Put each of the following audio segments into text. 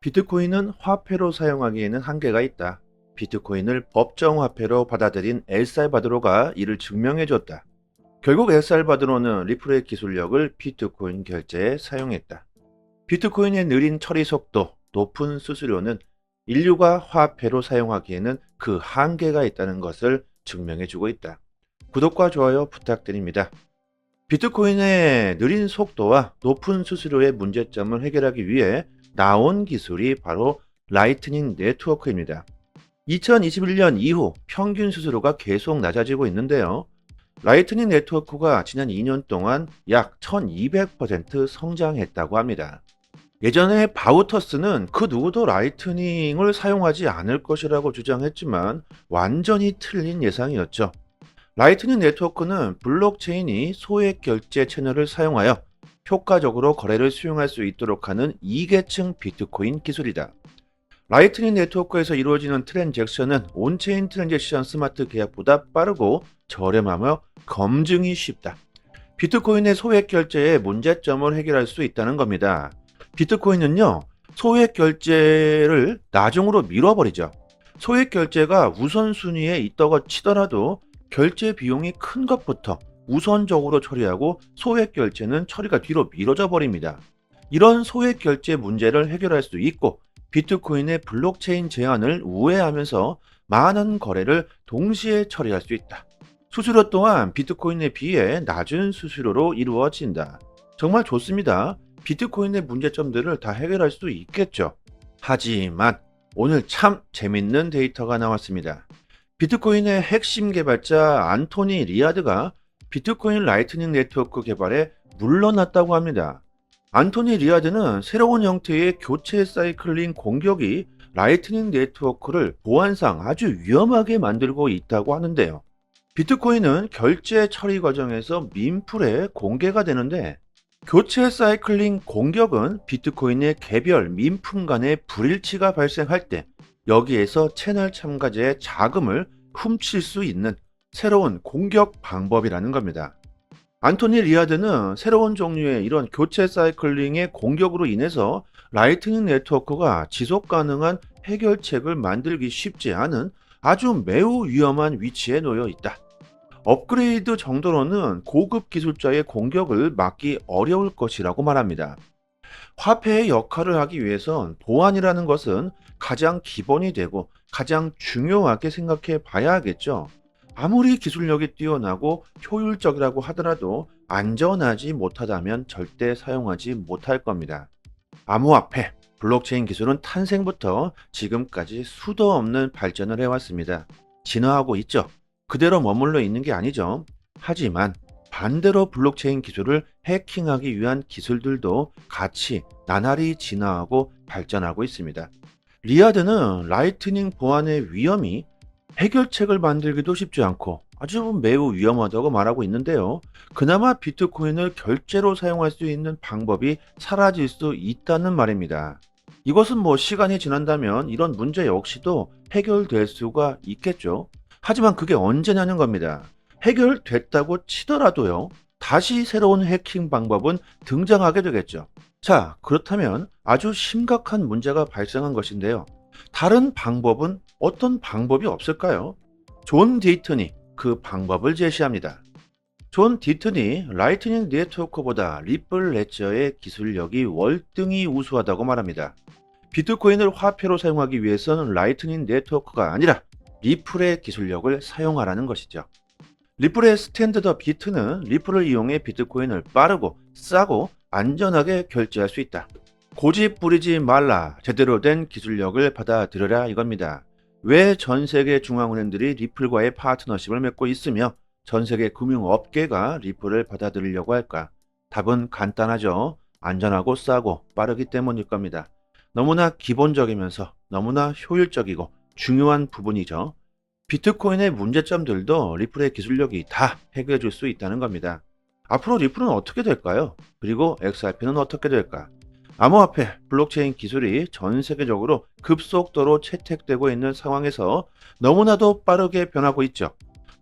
비트코인은 화폐로 사용하기에는 한계가 있다. 비트코인을 법정화폐로 받아들인 엘살바도르가 이를 증명해줬다. 결국 엘살바도르는 리플의 기술력을 비트코인 결제에 사용했다. 비트코인의 느린 처리 속도, 높은 수수료는 인류가 화폐로 사용하기에는 그 한계가 있다는 것을 증명해주고 있다. 구독과 좋아요 부탁드립니다. 비트코인의 느린 속도와 높은 수수료의 문제점을 해결하기 위해 나온 기술이 바로 라이트닝 네트워크입니다. 2021년 이후 평균 수수료가 계속 낮아지고 있는데요. 라이트닝 네트워크가 지난 2년 동안 약 1200% 성장했다고 합니다. 예전에 바우터스는 그 누구도 라이트닝을 사용하지 않을 것이라고 주장했지만 완전히 틀린 예상이었죠. 라이트닝 네트워크는 블록체인이 소액 결제 채널을 사용하여 효과적으로 거래를 수용할 수 있도록 하는 2계층 비트코인 기술이다. 라이트닝 네트워크에서 이루어지는 트랜잭션은 온체인 트랜잭션 스마트 계약보다 빠르고 저렴하며 검증이 쉽다. 비트코인의 소액 결제의 문제점을 해결할 수 있다는 겁니다. 비트코인은요, 소액 결제를 나중으로 미뤄버리죠. 소액 결제가 우선순위에 있다고 치더라도 결제 비용이 큰 것부터 우선적으로 처리하고 소액 결제는 처리가 뒤로 미뤄져 버립니다. 이런 소액 결제 문제를 해결할 수 있고 비트코인의 블록체인 제한을 우회하면서 많은 거래를 동시에 처리할 수 있다. 수수료 또한 비트코인에 비해 낮은 수수료로 이루어진다. 정말 좋습니다. 비트코인의 문제점들을 다 해결할 수 있겠죠. 하지만 오늘 참 재밌는 데이터가 나왔습니다. 비트코인의 핵심 개발자 안토니 리아드가 비트코인 라이트닝 네트워크 개발에 물러났다고 합니다. 안토니 리아드는 새로운 형태의 교체 사이클링 공격이 라이트닝 네트워크를 보안상 아주 위험하게 만들고 있다고 하는데요. 비트코인은 결제 처리 과정에서 민풀에 공개가 되는데 교체 사이클링 공격은 비트코인의 개별 민품 간의 불일치가 발생할 때 여기에서 채널 참가자의 자금을 훔칠 수 있는 새로운 공격 방법이라는 겁니다. 안토니 리아드는 새로운 종류의 이런 교체 사이클링의 공격으로 인해서 라이트닝 네트워크가 지속 가능한 해결책을 만들기 쉽지 않은 아주 매우 위험한 위치에 놓여 있다. 업그레이드 정도로는 고급 기술자의 공격을 막기 어려울 것이라고 말합니다. 화폐의 역할을 하기 위해선 보안이라는 것은 가장 기본이 되고 가장 중요하게 생각해 봐야 하겠죠. 아무리 기술력이 뛰어나고 효율적이라고 하더라도 안전하지 못하다면 절대 사용하지 못할 겁니다. 암호화폐, 블록체인 기술은 탄생부터 지금까지 수도 없는 발전을 해왔습니다. 진화하고 있죠. 그대로 머물러 있는 게 아니죠. 하지만 반대로 블록체인 기술을 해킹하기 위한 기술들도 같이 나날이 진화하고 발전하고 있습니다. 리아드는 라이트닝 보안의 위험이 해결책을 만들기도 쉽지 않고 아주 매우 위험하다고 말하고 있는데요. 그나마 비트코인을 결제로 사용할 수 있는 방법이 사라질 수 있다는 말입니다. 이것은 뭐 시간이 지난다면 이런 문제 역시도 해결될 수가 있겠죠. 하지만 그게 언제냐는 겁니다. 해결됐다고 치더라도요. 다시 새로운 해킹 방법은 등장하게 되겠죠. 자, 그렇다면 아주 심각한 문제가 발생한 것인데요. 다른 방법은 어떤 방법이 없을까요? 존 디튼이 그 방법을 제시합니다. 존 디튼이 라이트닝 네트워크보다 리플 레저의 기술력이 월등히 우수하다고 말합니다. 비트코인을 화폐로 사용하기 위해서는 라이트닝 네트워크가 아니라 리플의 기술력을 사용하라는 것이죠. 리플의 스탠드 더 비트는 리플을 이용해 비트코인을 빠르고 싸고 안전하게 결제할 수 있다. 고집 부리지 말라. 제대로 된 기술력을 받아들여라 이겁니다. 왜 전 세계 중앙은행들이 리플과의 파트너십을 맺고 있으며 전 세계 금융업계가 리플을 받아들이려고 할까? 답은 간단하죠. 안전하고 싸고 빠르기 때문일 겁니다. 너무나 기본적이면서 너무나 효율적이고 중요한 부분이죠. 비트코인의 문제점들도 리플의 기술력이 다 해결해 줄 수 있다는 겁니다. 앞으로 리플은 어떻게 될까요? 그리고 XRP는 어떻게 될까? 암호화폐, 블록체인 기술이 전 세계적으로 급속도로 채택되고 있는 상황에서 너무나도 빠르게 변하고 있죠.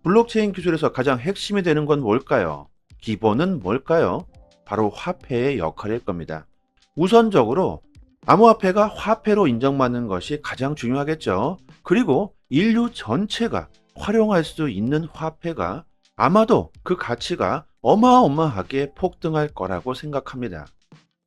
블록체인 기술에서 가장 핵심이 되는 건 뭘까요? 기본은 뭘까요? 바로 화폐의 역할일 겁니다. 우선적으로 암호화폐가 화폐로 인정받는 것이 가장 중요하겠죠. 그리고 인류 전체가 활용할 수 있는 화폐가 아마도 그 가치가 어마어마하게 폭등할 거라고 생각합니다.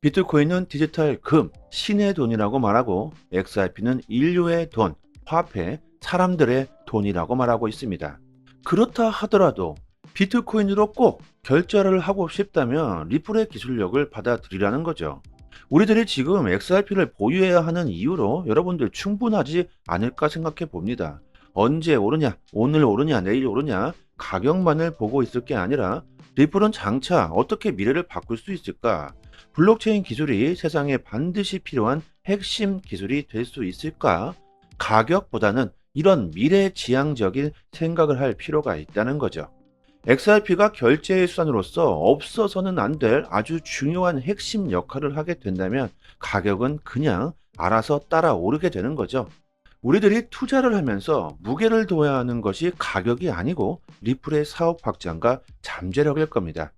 비트코인은 디지털 금, 신의 돈이라고 말하고 XRP는 인류의 돈, 화폐, 사람들의 돈이라고 말하고 있습니다. 그렇다 하더라도 비트코인으로 꼭 결제를 하고 싶다면 리플의 기술력을 받아들이라는 거죠. 우리들이 지금 XRP를 보유해야 하는 이유로 여러분들 충분하지 않을까 생각해 봅니다. 언제 오르냐, 오늘 오르냐, 내일 오르냐, 가격만을 보고 있을 게 아니라 리플은 장차 어떻게 미래를 바꿀 수 있을까? 블록체인 기술이 세상에 반드시 필요한 핵심 기술이 될 수 있을까? 가격보다는 이런 미래지향적인 생각을 할 필요가 있다는 거죠. XRP가 결제의 수단으로서 없어서는 안 될 아주 중요한 핵심 역할을 하게 된다면 가격은 그냥 알아서 따라 오르게 되는 거죠. 우리들이 투자를 하면서 무게를 둬야 하는 것이 가격이 아니고 리플의 사업 확장과 잠재력일 겁니다.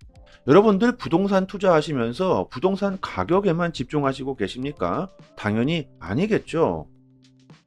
여러분들 부동산 투자하시면서 부동산 가격에만 집중하시고 계십니까? 당연히 아니겠죠.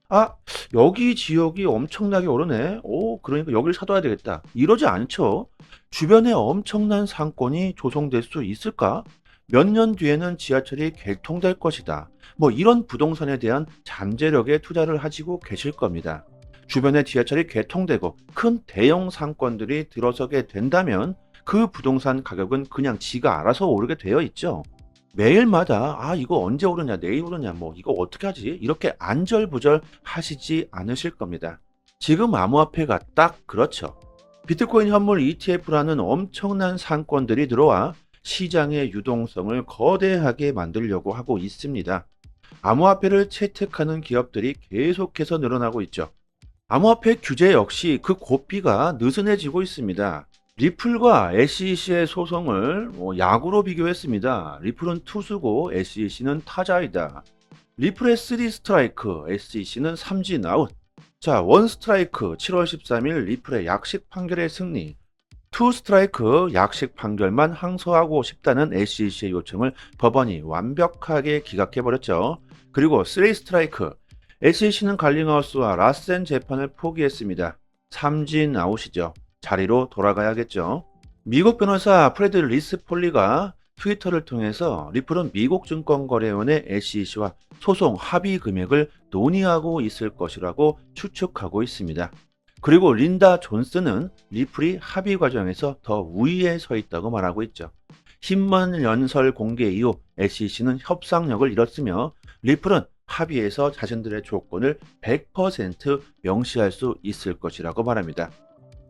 아, 여기 지역이 엄청나게 오르네. 오, 그러니까 여기를 사둬야 되겠다. 이러지 않죠. 주변에 엄청난 상권이 조성될 수 있을까? 몇 년 뒤에는 지하철이 개통될 것이다. 뭐 이런 부동산에 대한 잠재력에 투자를 하시고 계실 겁니다. 주변에 지하철이 개통되고 큰 대형 상권들이 들어서게 된다면 그 부동산 가격은 그냥 지가 알아서 오르게 되어 있죠. 매일마다 이거 언제 오르냐 내일 오르냐 뭐 이거 어떻게 하지 이렇게 안절부절 하시지 않으실 겁니다. 지금 암호화폐가 딱 그렇죠. 비트코인 현물 ETF라는 엄청난 상권들이 들어와 시장의 유동성을 거대하게 만들려고 하고 있습니다. 암호화폐를 채택하는 기업들이 계속해서 늘어나고 있죠. 암호화폐 규제 역시 그 고삐가 느슨해지고 있습니다. 리플과 SEC의 소송을 야구로 비교했습니다. 리플은 투수고 SEC는 타자이다. 리플의 3 스트라이크, SEC는 삼진 아웃. 자, 1 스트라이크 7월 13일 리플의 약식 판결의 승리. 2 스트라이크 약식 판결만 항소하고 싶다는 SEC의 요청을 법원이 완벽하게 기각해버렸죠. 그리고 3 스트라이크 SEC는 갈링하우스와 라센 재판을 포기했습니다. 삼진 아웃이죠. 자리로 돌아가야겠죠. 미국 변호사 프레드 리스폴리가 트위터를 통해서 리플은 미국 증권거래원의 SEC와 소송 합의 금액을 논의하고 있을 것이라고 추측하고 있습니다. 그리고 린다 존슨은 리플이 합의 과정에서 더 우위에 서 있다고 말하고 있죠. 신문 연설 공개 이후 SEC는 협상력을 잃었으며 리플은 합의에서 자신들의 조건을 100% 명시할 수 있을 것이라고 말합니다.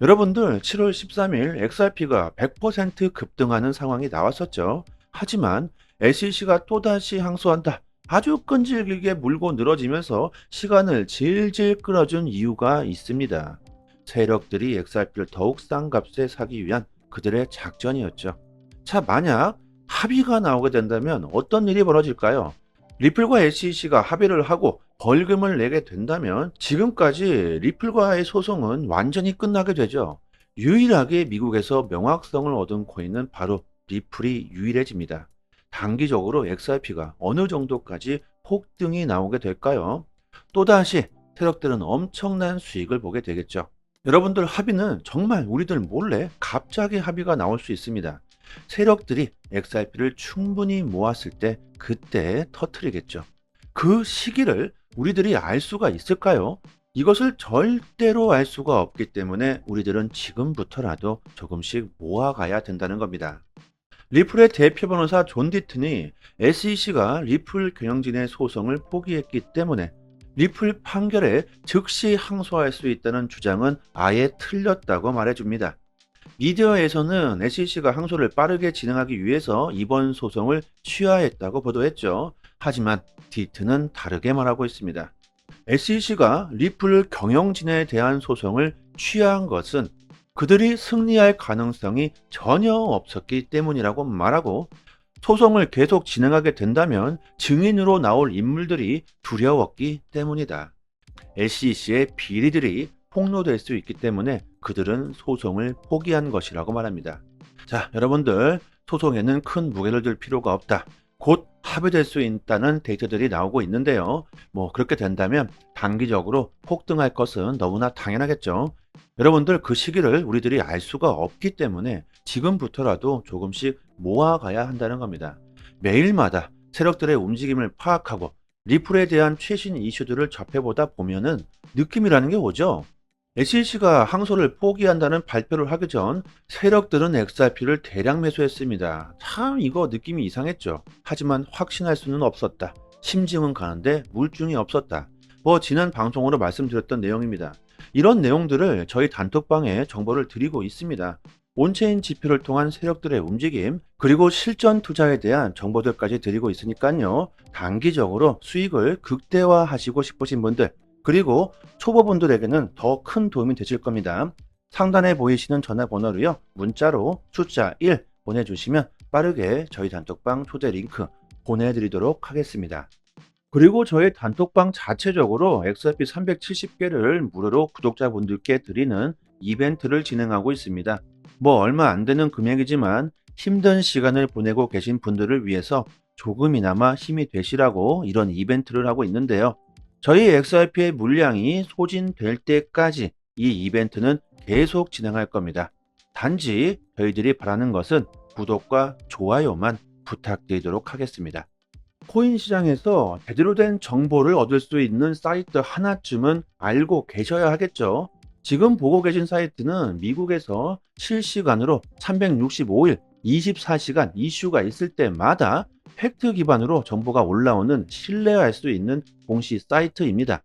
여러분들 7월 13일 XRP가 100% 급등하는 상황이 나왔었죠. 하지만 SEC가 또다시 항소한다. 아주 끈질기게 물고 늘어지면서 시간을 질질 끌어준 이유가 있습니다. 세력들이 XRP를 더욱 싼 값에 사기 위한 그들의 작전이었죠. 자, 만약 합의가 나오게 된다면 어떤 일이 벌어질까요? 리플과 SEC가 합의를 하고 벌금을 내게 된다면 지금까지 리플과의 소송은 완전히 끝나게 되죠. 유일하게 미국에서 명확성을 얻은 코인은 바로 리플이 유일해집니다. 단기적으로 XRP가 어느 정도까지 폭등이 나오게 될까요? 또다시 세력들은 엄청난 수익을 보게 되겠죠. 여러분들 합의는 정말 우리들 몰래 갑자기 합의가 나올 수 있습니다. 세력들이 XRP를 충분히 모았을 때 그때 터트리겠죠. 그 시기를 우리들이 알 수가 있을까요? 이것을 절대로 알 수가 없기 때문에 우리들은 지금부터라도 조금씩 모아가야 된다는 겁니다. 리플의 대표 변호사 존 디튼이 SEC가 리플 경영진의 소송을 포기했기 때문에 리플 판결에 즉시 항소할 수 있다는 주장은 아예 틀렸다고 말해줍니다. 미디어에서는 SEC가 항소를 빠르게 진행하기 위해서 이번 소송을 취하했다고 보도했죠. 하지만 디튼은 다르게 말하고 있습니다. SEC가 리플 경영진에 대한 소송을 취하한 것은 그들이 승리할 가능성이 전혀 없었기 때문이라고 말하고 소송을 계속 진행하게 된다면 증인으로 나올 인물들이 두려웠기 때문이다. SEC의 비리들이 폭로될 수 있기 때문에 그들은 소송을 포기한 것이라고 말합니다. 자, 여러분들 소송에는 큰 무게를 둘 필요가 없다. 곧 합의될 수 있다는 데이터들이 나오고 있는데요. 그렇게 된다면 단기적으로 폭등할 것은 너무나 당연하겠죠. 여러분들 그 시기를 우리들이 알 수가 없기 때문에 지금부터라도 조금씩 모아가야 한다는 겁니다. 매일마다 세력들의 움직임을 파악하고 리플에 대한 최신 이슈들을 접해보다 보면은 느낌이라는 게 오죠. SEC가 항소를 포기한다는 발표를 하기 전 세력들은 XRP를 대량 매수했습니다. 참 이거 느낌이 이상했죠. 하지만 확신할 수는 없었다. 심증은 가는데 물증이 없었다. 지난 방송으로 말씀드렸던 내용입니다. 이런 내용들을 저희 단톡방에 정보를 드리고 있습니다. 온체인 지표를 통한 세력들의 움직임, 그리고 실전 투자에 대한 정보들까지 드리고 있으니까요. 단기적으로 수익을 극대화하시고 싶으신 분들, 그리고 초보분들에게는 더 큰 도움이 되실 겁니다. 상단에 보이시는 전화번호로요. 문자로 숫자 1 보내주시면 빠르게 저희 단톡방 초대 링크 보내드리도록 하겠습니다. 그리고 저희 단톡방 자체적으로 XRP 370개를 무료로 구독자분들께 드리는 이벤트를 진행하고 있습니다. 얼마 안 되는 금액이지만 힘든 시간을 보내고 계신 분들을 위해서 조금이나마 힘이 되시라고 이런 이벤트를 하고 있는데요. 저희 XRP의 물량이 소진될 때까지 이 이벤트는 계속 진행할 겁니다. 단지 저희들이 바라는 것은 구독과 좋아요만 부탁드리도록 하겠습니다. 코인 시장에서 제대로 된 정보를 얻을 수 있는 사이트 하나쯤은 알고 계셔야 하겠죠. 지금 보고 계신 사이트는 미국에서 실시간으로 365일 24시간 이슈가 있을 때마다 팩트 기반으로 정보가 올라오는 신뢰할 수 있는 공시 사이트입니다.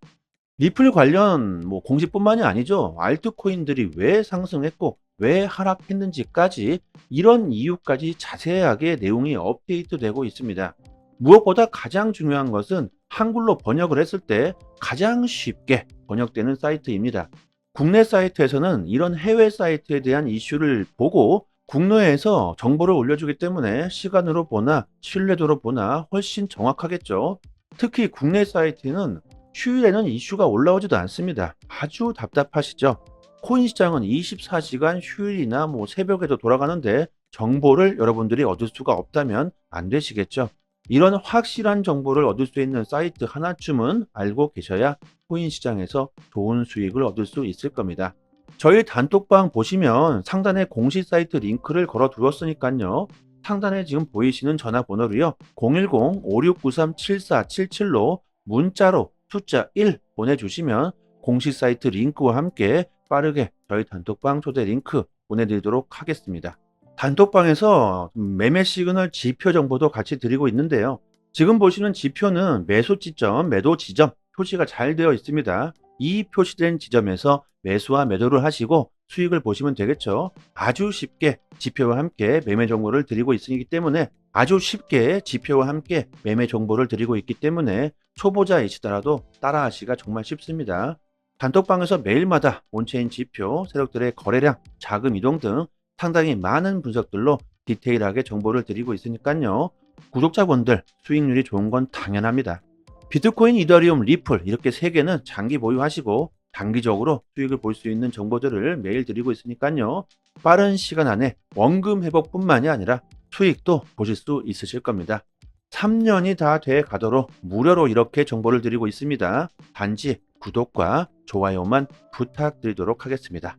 리플 관련 공시뿐만이 아니죠. 알트코인들이 왜 상승했고 왜 하락했는지까지 이런 이유까지 자세하게 내용이 업데이트되고 있습니다. 무엇보다 가장 중요한 것은 한글로 번역을 했을 때 가장 쉽게 번역되는 사이트입니다. 국내 사이트에서는 이런 해외 사이트에 대한 이슈를 보고 국내에서 정보를 올려주기 때문에 시간으로 보나 신뢰도로 보나 훨씬 정확하겠죠. 특히 국내 사이트는 휴일에는 이슈가 올라오지도 않습니다. 아주 답답하시죠? 코인 시장은 24시간 휴일이나 새벽에도 돌아가는데 정보를 여러분들이 얻을 수가 없다면 안 되시겠죠? 이런 확실한 정보를 얻을 수 있는 사이트 하나쯤은 알고 계셔야 코인 시장에서 좋은 수익을 얻을 수 있을 겁니다. 저희 단톡방 보시면 상단에 공식 사이트 링크를 걸어 두었으니까요. 상단에 지금 보이시는 전화번호로요. 010-5693-7477로 문자로 숫자 1 보내주시면 공식 사이트 링크와 함께 빠르게 저희 단톡방 초대 링크 보내드리도록 하겠습니다. 단톡방에서 매매 시그널 지표 정보도 같이 드리고 있는데요. 지금 보시는 지표는 매수 지점, 매도 지점 표시가 잘 되어 있습니다. 이 표시된 지점에서 매수와 매도를 하시고 수익을 보시면 되겠죠. 아주 쉽게 지표와 함께 매매 정보를 드리고 있기 때문에 아주 쉽게 지표와 함께 매매 정보를 드리고 있기 때문에 초보자이시더라도 따라하시기가 정말 쉽습니다. 단톡방에서 매일마다 온체인 지표, 세력들의 거래량, 자금 이동 등 상당히 많은 분석들로 디테일하게 정보를 드리고 있으니까요. 구독자분들 수익률이 좋은 건 당연합니다. 비트코인, 이더리움, 리플 이렇게 3개는 장기 보유하시고 단기적으로 수익을 볼 수 있는 정보들을 매일 드리고 있으니까요. 빠른 시간 안에 원금 회복뿐만이 아니라 수익도 보실 수 있으실 겁니다. 3년이 다 돼 가도록 무료로 이렇게 정보를 드리고 있습니다. 단지 구독과 좋아요만 부탁드리도록 하겠습니다.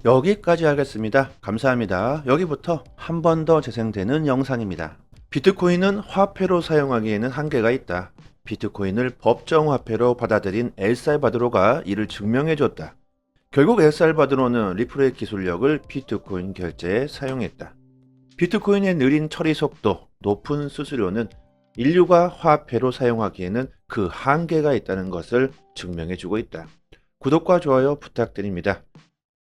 여기까지 하겠습니다. 감사합니다. 여기부터 한 번 더 재생되는 영상입니다. 비트코인은 화폐로 사용하기에는 한계가 있다. 비트코인을 법정화폐로 받아들인 엘살바도르가 이를 증명해줬다. 결국 엘살바도르는 리플의 기술력을 비트코인 결제에 사용했다. 비트코인의 느린 처리 속도, 높은 수수료는 인류가 화폐로 사용하기에는 그 한계가 있다는 것을 증명해주고 있다. 구독과 좋아요 부탁드립니다.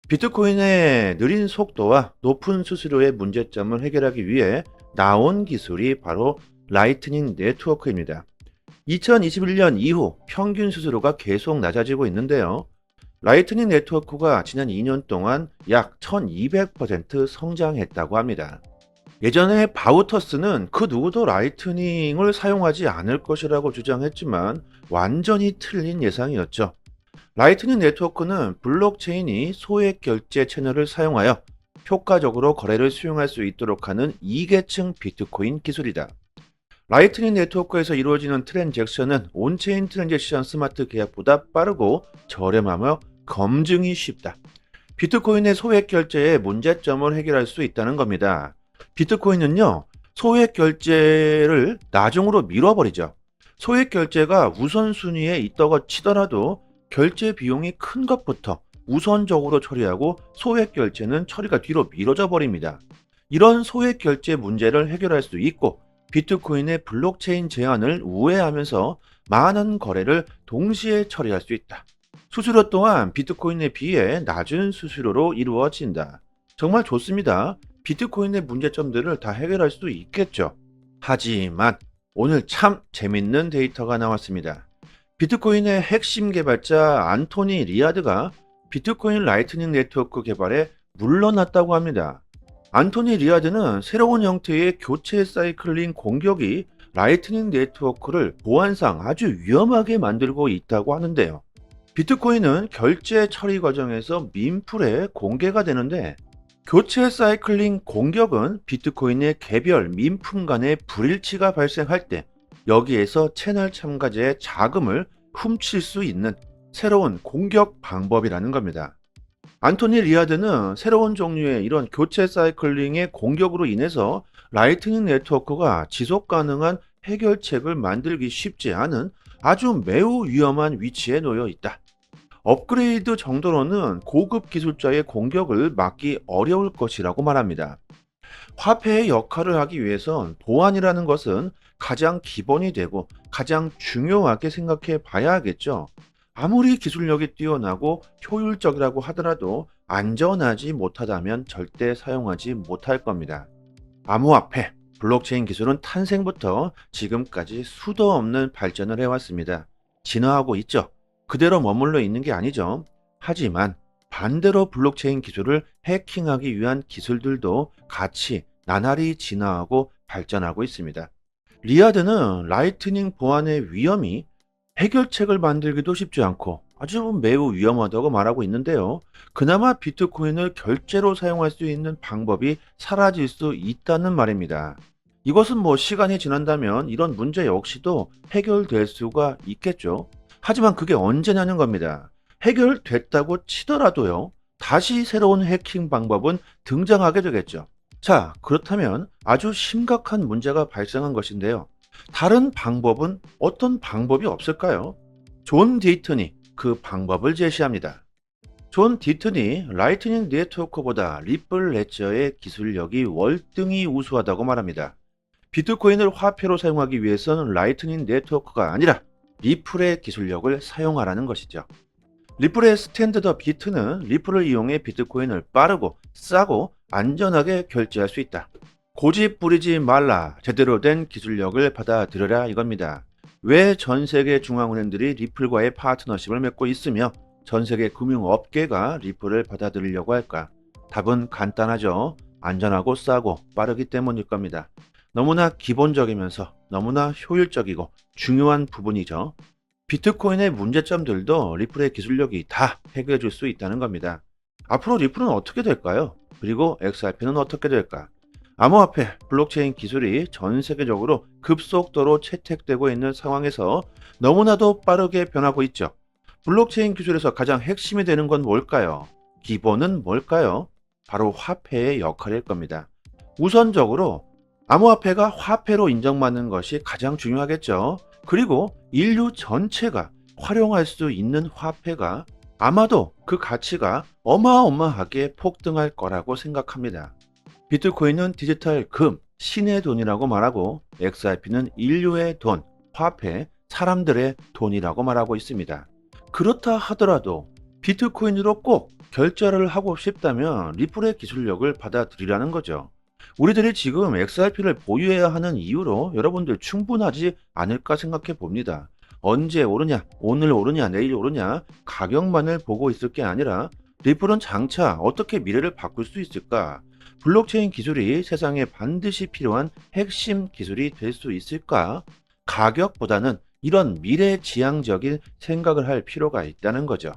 비트코인의 느린 속도와 높은 수수료의 문제점을 해결하기 위해 나온 기술이 바로 라이트닝 네트워크입니다. 2021년 이후 평균 수수료가 계속 낮아지고 있는데요. 라이트닝 네트워크가 지난 2년 동안 약 1200% 성장했다고 합니다. 예전에 바우터스는 그 누구도 라이트닝을 사용하지 않을 것이라고 주장했지만 완전히 틀린 예상이었죠. 라이트닝 네트워크는 블록체인이 소액 결제 채널을 사용하여 효과적으로 거래를 수용할 수 있도록 하는 2계층 비트코인 기술이다. 라이트닝 네트워크에서 이루어지는 트랜잭션은 온체인 트랜잭션 스마트 계약보다 빠르고 저렴하며 검증이 쉽다. 비트코인의 소액 결제의 문제점을 해결할 수 있다는 겁니다. 비트코인은요, 소액 결제를 나중으로 미뤄버리죠. 소액 결제가 우선순위에 있다고 치더라도 결제 비용이 큰 것부터 우선적으로 처리하고 소액 결제는 처리가 뒤로 미뤄져 버립니다. 이런 소액 결제 문제를 해결할 수 있고 비트코인의 블록체인 제한을 우회하면서 많은 거래를 동시에 처리할 수 있다. 수수료 또한 비트코인에 비해 낮은 수수료로 이루어진다. 정말 좋습니다. 비트코인의 문제점들을 다 해결할 수 있겠죠. 하지만 오늘 참 재밌는 데이터가 나왔습니다. 비트코인의 핵심 개발자 안토니 리아드가 비트코인 라이트닝 네트워크 개발에 물러났다고 합니다. 안토니 리아드는 새로운 형태의 교체 사이클링 공격이 라이트닝 네트워크를 보안상 아주 위험하게 만들고 있다고 하는데요. 비트코인은 결제 처리 과정에서 민풀에 공개가 되는데 교체 사이클링 공격은 비트코인의 개별 민품 간의 불일치가 발생할 때 여기에서 채널 참가자의 자금을 훔칠 수 있는 새로운 공격 방법이라는 겁니다. 안토니 리아드는 새로운 종류의 이런 교체 사이클링의 공격으로 인해서 라이트닝 네트워크가 지속 가능한 해결책을 만들기 쉽지 않은 아주 매우 위험한 위치에 놓여 있다. 업그레이드 정도로는 고급 기술자의 공격을 막기 어려울 것이라고 말합니다. 화폐의 역할을 하기 위해선 보안이라는 것은 가장 기본이 되고 가장 중요하게 생각해 봐야 하겠죠. 아무리 기술력이 뛰어나고 효율적이라고 하더라도 안전하지 못하다면 절대 사용하지 못할 겁니다. 암호화폐, 블록체인 기술은 탄생부터 지금까지 수도 없는 발전을 해왔습니다. 진화하고 있죠. 그대로 머물러 있는 게 아니죠. 하지만 반대로 블록체인 기술을 해킹하기 위한 기술들도 같이 나날이 진화하고 발전하고 있습니다. 리아드는 라이트닝 보안의 위험이 해결책을 만들기도 쉽지 않고 아주 매우 위험하다고 말하고 있는데요. 그나마 비트코인을 결제로 사용할 수 있는 방법이 사라질 수 있다는 말입니다. 이것은 뭐 시간이 지난다면 이런 문제 역시도 해결될 수가 있겠죠. 하지만 그게 언제냐는 겁니다. 해결됐다고 치더라도요. 다시 새로운 해킹 방법은 등장하게 되겠죠. 자, 그렇다면 아주 심각한 문제가 발생한 것인데요. 다른 방법은 어떤 방법이 없을까요? 존 디튼이 그 방법을 제시합니다. 존 디튼이 라이트닝 네트워크보다 리플 레저의 기술력이 월등히 우수하다고 말합니다. 비트코인을 화폐로 사용하기 위해서는 라이트닝 네트워크가 아니라 리플의 기술력을 사용하라는 것이죠. 리플의 스탠드드 비트는 리플을 이용해 비트코인을 빠르고 싸고 안전하게 결제할 수 있다. 고집 부리지 말라. 제대로 된 기술력을 받아들여라 이겁니다. 왜 전 세계 중앙은행들이 리플과의 파트너십을 맺고 있으며 전 세계 금융업계가 리플을 받아들이려고 할까? 답은 간단하죠. 안전하고 싸고 빠르기 때문일 겁니다. 너무나 기본적이면서 너무나 효율적이고 중요한 부분이죠. 비트코인의 문제점들도 리플의 기술력이 다 해결해 줄 수 있다는 겁니다. 앞으로 리플은 어떻게 될까요? 그리고 XRP는 어떻게 될까? 암호화폐, 블록체인 기술이 전 세계적으로 급속도로 채택되고 있는 상황에서 너무나도 빠르게 변하고 있죠. 블록체인 기술에서 가장 핵심이 되는 건 뭘까요? 기본은 뭘까요? 바로 화폐의 역할일 겁니다. 우선적으로 암호화폐가 화폐로 인정받는 것이 가장 중요하겠죠. 그리고 인류 전체가 활용할 수 있는 화폐가 아마도 그 가치가 어마어마하게 폭등할 거라고 생각합니다. 비트코인은 디지털 금, 신의 돈이라고 말하고 XRP는 인류의 돈, 화폐, 사람들의 돈이라고 말하고 있습니다. 그렇다 하더라도 비트코인으로 꼭 결제를 하고 싶다면 리플의 기술력을 받아들이라는 거죠. 우리들이 지금 XRP를 보유해야 하는 이유로 여러분들 충분하지 않을까 생각해 봅니다. 언제 오르냐, 오늘 오르냐, 내일 오르냐 가격만을 보고 있을 게 아니라 리플은 장차 어떻게 미래를 바꿀 수 있을까? 블록체인 기술이 세상에 반드시 필요한 핵심 기술이 될 수 있을까? 가격보다는 이런 미래지향적인 생각을 할 필요가 있다는 거죠.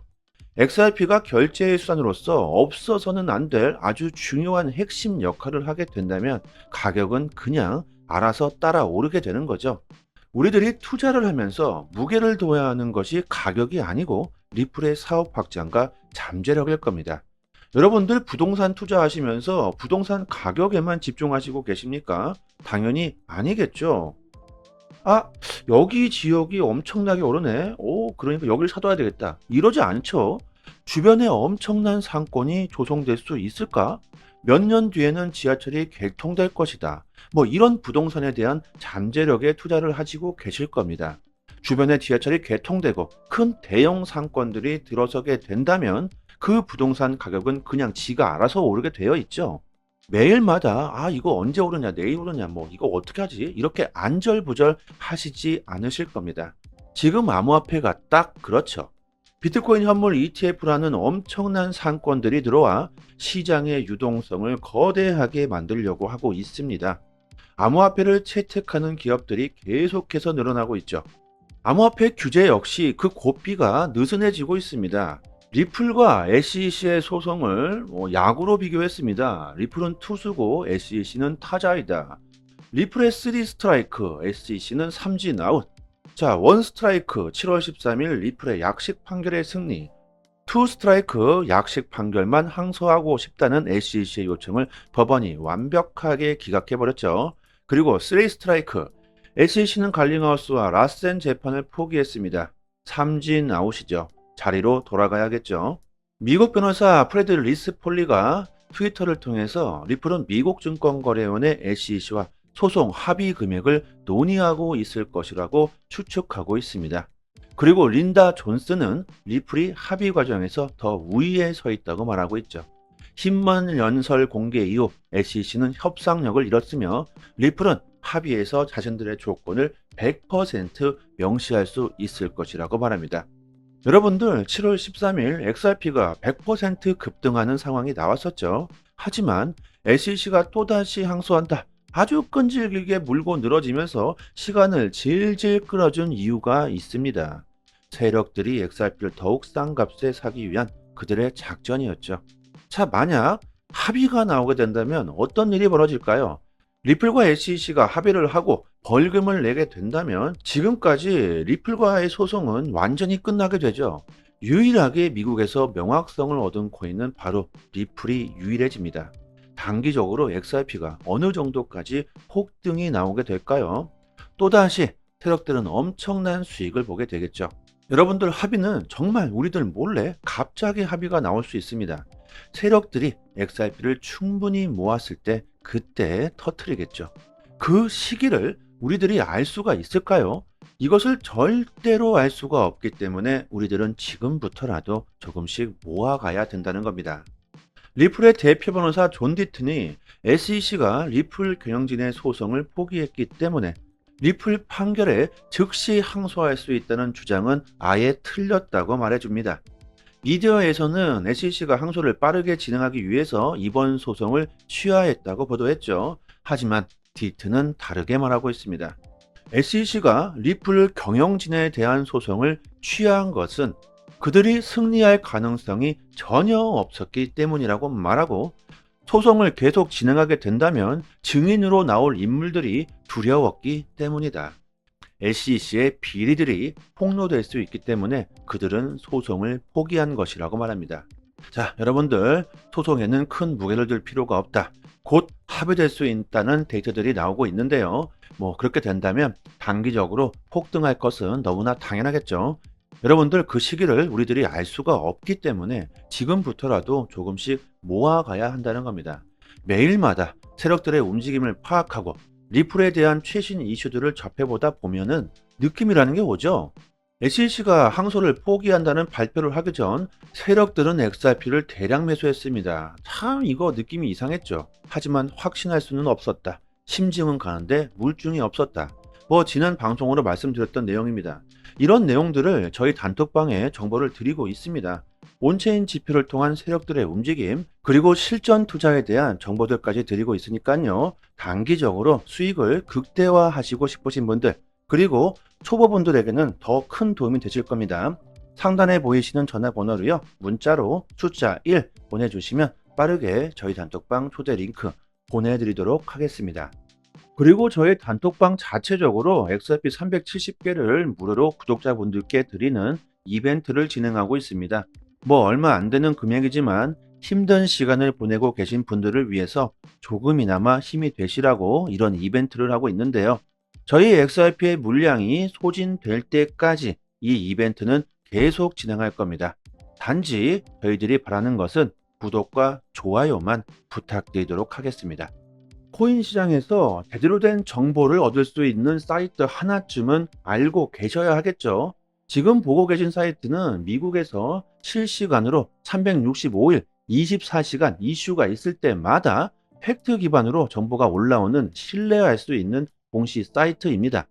XRP가 결제의 수단으로서 없어서는 안 될 아주 중요한 핵심 역할을 하게 된다면 가격은 그냥 알아서 따라 오르게 되는 거죠. 우리들이 투자를 하면서 무게를 둬야 하는 것이 가격이 아니고 리플의 사업 확장과 잠재력일 겁니다. 여러분들 부동산 투자하시면서 부동산 가격에만 집중하시고 계십니까? 당연히 아니겠죠. 아, 여기 지역이 엄청나게 오르네. 오, 그러니까 여기를 사둬야 되겠다. 이러지 않죠. 주변에 엄청난 상권이 조성될 수 있을까? 몇 년 뒤에는 지하철이 개통될 것이다. 뭐 이런 부동산에 대한 잠재력에 투자를 하시고 계실 겁니다. 주변에 지하철이 개통되고 큰 대형 상권들이 들어서게 된다면 그 부동산 가격은 그냥 지가 알아서 오르게 되어 있죠. 매일마다 이거 언제 오르냐 내일 오르냐 뭐 이거 어떻게 하지 이렇게 안절부절 하시지 않으실 겁니다. 지금 암호화폐가 딱 그렇죠. 비트코인 현물 ETF라는 엄청난 상권들이 들어와 시장의 유동성을 거대하게 만들려고 하고 있습니다. 암호화폐를 채택하는 기업들이 계속해서 늘어나고 있죠. 암호화폐 규제 역시 그 고삐가 느슨해지고 있습니다. 리플과 SEC의 소송을 야구로 비교했습니다. 리플은 투수고 SEC는 타자이다. 리플의 3 스트라이크, SEC는 삼진 아웃. 자, 1 스트라이크 7월 13일 리플의 약식 판결의 승리. 2 스트라이크 약식 판결만 항소하고 싶다는 SEC의 요청을 법원이 완벽하게 기각해버렸죠. 그리고 3 스트라이크 SEC는 갈링하우스와 라센 재판을 포기했습니다. 삼진 아웃이죠. 자리로 돌아가야겠죠. 미국 변호사 프레드 리스폴리가 트위터를 통해서 리플은 미국 증권거래원의 SEC와 소송 합의 금액을 논의하고 있을 것이라고 추측하고 있습니다. 그리고 린다 존슨은 리플이 합의 과정에서 더 우위에 서 있다고 말하고 있죠. 힘만 연설 공개 이후 SEC는 협상력을 잃었으며 리플은 합의에서 자신들의 조건을 100% 명시할 수 있을 것이라고 말합니다. 여러분들 7월 13일 XRP가 100% 급등하는 상황이 나왔었죠. 하지만 SEC가 또다시 항소한다. 아주 끈질기게 물고 늘어지면서 시간을 질질 끌어준 이유가 있습니다. 세력들이 XRP를 더욱 싼 값에 사기 위한 그들의 작전이었죠. 자, 만약 합의가 나오게 된다면 어떤 일이 벌어질까요? 리플과 SEC가 합의를 하고 벌금을 내게 된다면 지금까지 리플과의 소송은 완전히 끝나게 되죠. 유일하게 미국에서 명확성을 얻은 코인은 바로 리플이 유일해집니다. 단기적으로 XRP가 어느 정도까지 폭등이 나오게 될까요? 또다시 세력들은 엄청난 수익을 보게 되겠죠. 여러분들 합의는 정말 우리들 몰래 갑자기 합의가 나올 수 있습니다. 세력들이 XRP를 충분히 모았을 때 그때 터트리겠죠. 그 시기를 우리들이 알 수가 있을까요? 이것을 절대로 알 수가 없기 때문에 우리들은 지금부터라도 조금씩 모아가야 된다는 겁니다. 리플의 대표 변호사 존 디튼이 SEC가 리플 경영진의 소송을 포기했기 때문에 리플 판결에 즉시 항소할 수 있다는 주장은 아예 틀렸다고 말해줍니다. 미디어에서는 SEC가 항소를 빠르게 진행하기 위해서 이번 소송을 취하했다고 보도했죠. 하지만 디튼은 다르게 말하고 있습니다. SEC가 리플 경영진에 대한 소송을 취하한 것은 그들이 승리할 가능성이 전혀 없었기 때문이라고 말하고 소송을 계속 진행하게 된다면 증인으로 나올 인물들이 두려웠기 때문이다. SEC의 비리들이 폭로될 수 있기 때문에 그들은 소송을 포기한 것이라고 말합니다. 자, 여러분들 소송에는 큰 무게를 둘 필요가 없다. 곧 합의될 수 있다는 데이터들이 나오고 있는데요. 그렇게 된다면 단기적으로 폭등할 것은 너무나 당연하겠죠. 여러분들 그 시기를 우리들이 알 수가 없기 때문에 지금부터라도 조금씩 모아가야 한다는 겁니다. 매일마다 세력들의 움직임을 파악하고 리플에 대한 최신 이슈들을 접해보다 보면은 느낌이라는 게 오죠. SEC가 항소를 포기한다는 발표를 하기 전 세력들은 XRP를 대량 매수했습니다. 참 이거 느낌이 이상했죠. 하지만 확신할 수는 없었다. 심증은 가는데 물증이 없었다. 지난 방송으로 말씀드렸던 내용입니다. 이런 내용들을 저희 단톡방에 정보를 드리고 있습니다. 온체인 지표를 통한 세력들의 움직임, 그리고 실전 투자에 대한 정보들까지 드리고 있으니까요. 단기적으로 수익을 극대화하시고 싶으신 분들, 그리고 초보분들에게는 더 큰 도움이 되실 겁니다. 상단에 보이시는 전화번호로요. 문자로 숫자 1 보내주시면 빠르게 저희 단톡방 초대 링크 보내드리도록 하겠습니다. 그리고 저희 단톡방 자체적으로 XRP 370개를 무료로 구독자분들께 드리는 이벤트를 진행하고 있습니다. 뭐 얼마 안 되는 금액이지만 힘든 시간을 보내고 계신 분들을 위해서 조금이나마 힘이 되시라고 이런 이벤트를 하고 있는데요. 저희 XRP의 물량이 소진될 때까지 이 이벤트는 계속 진행할 겁니다. 단지 저희들이 바라는 것은 구독과 좋아요만 부탁드리도록 하겠습니다. 코인 시장에서 제대로 된 정보를 얻을 수 있는 사이트 하나쯤은 알고 계셔야 하겠죠. 지금 보고 계신 사이트는 미국에서 실시간으로 365일 24시간 이슈가 있을 때마다 팩트 기반으로 정보가 올라오는 신뢰할 수 있는 공시 사이트입니다.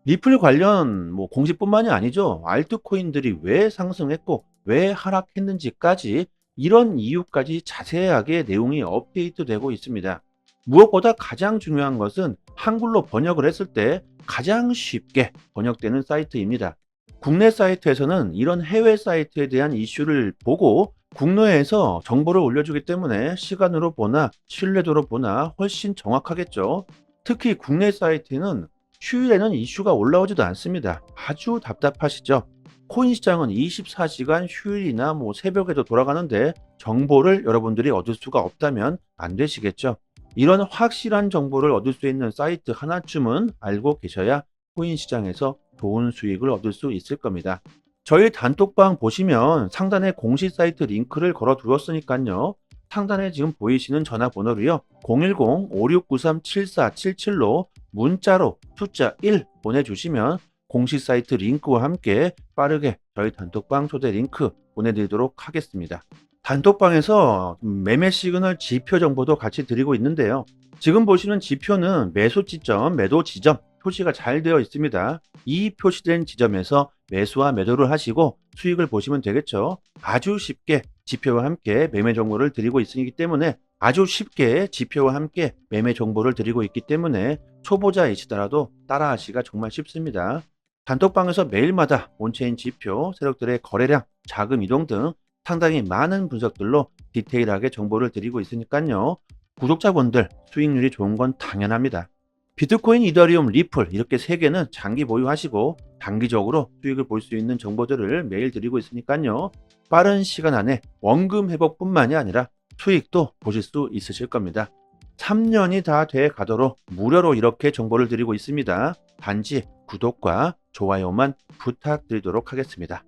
리플 관련 공시뿐만이 아니죠. 알트코인들이 왜 상승했고 왜 하락했는지까지 이런 이유까지 자세하게 내용이 업데이트되고 있습니다. 무엇보다 가장 중요한 것은 한글로 번역을 했을 때 가장 쉽게 번역되는 사이트입니다. 국내 사이트에서는 이런 해외 사이트에 대한 이슈를 보고 국내에서 정보를 올려주기 때문에 시간으로 보나 신뢰도로 보나 훨씬 정확하겠죠. 특히 국내 사이트는 휴일에는 이슈가 올라오지도 않습니다. 아주 답답하시죠? 코인 시장은 24시간 휴일이나 새벽에도 돌아가는데 정보를 여러분들이 얻을 수가 없다면 안 되시겠죠? 이런 확실한 정보를 얻을 수 있는 사이트 하나쯤은 알고 계셔야 코인 시장에서 좋은 수익을 얻을 수 있을 겁니다. 저희 단톡방 보시면 상단에 공식 사이트 링크를 걸어 두었으니까요. 상단에 지금 보이시는 전화번호로요. 010-5693-7477로 문자로 숫자 1 보내주시면 공식 사이트 링크와 함께 빠르게 저희 단톡방 초대 링크 보내드리도록 하겠습니다. 단톡방에서 매매 시그널 지표 정보도 같이 드리고 있는데요. 지금 보시는 지표는 매수 지점, 매도 지점 표시가 잘 되어 있습니다. 이 표시된 지점에서 매수와 매도를 하시고 수익을 보시면 되겠죠. 아주 쉽게 지표와 함께 매매 정보를 드리고 있기 때문에 아주 쉽게 지표와 함께 매매 정보를 드리고 있기 때문에 초보자이시더라도 따라하시기가 정말 쉽습니다. 단톡방에서 매일마다 온체인 지표, 세력들의 거래량, 자금 이동 등 상당히 많은 분석들로 디테일하게 정보를 드리고 있으니까요. 구독자분들 수익률이 좋은 건 당연합니다. 비트코인, 이더리움, 리플 이렇게 3개는 장기 보유하시고 단기적으로 수익을 볼 수 있는 정보들을 매일 드리고 있으니까요. 빠른 시간 안에 원금 회복뿐만이 아니라 수익도 보실 수 있으실 겁니다. 3년이 다 돼 가도록 무료로 이렇게 정보를 드리고 있습니다. 단지 구독과 좋아요만 부탁드리도록 하겠습니다.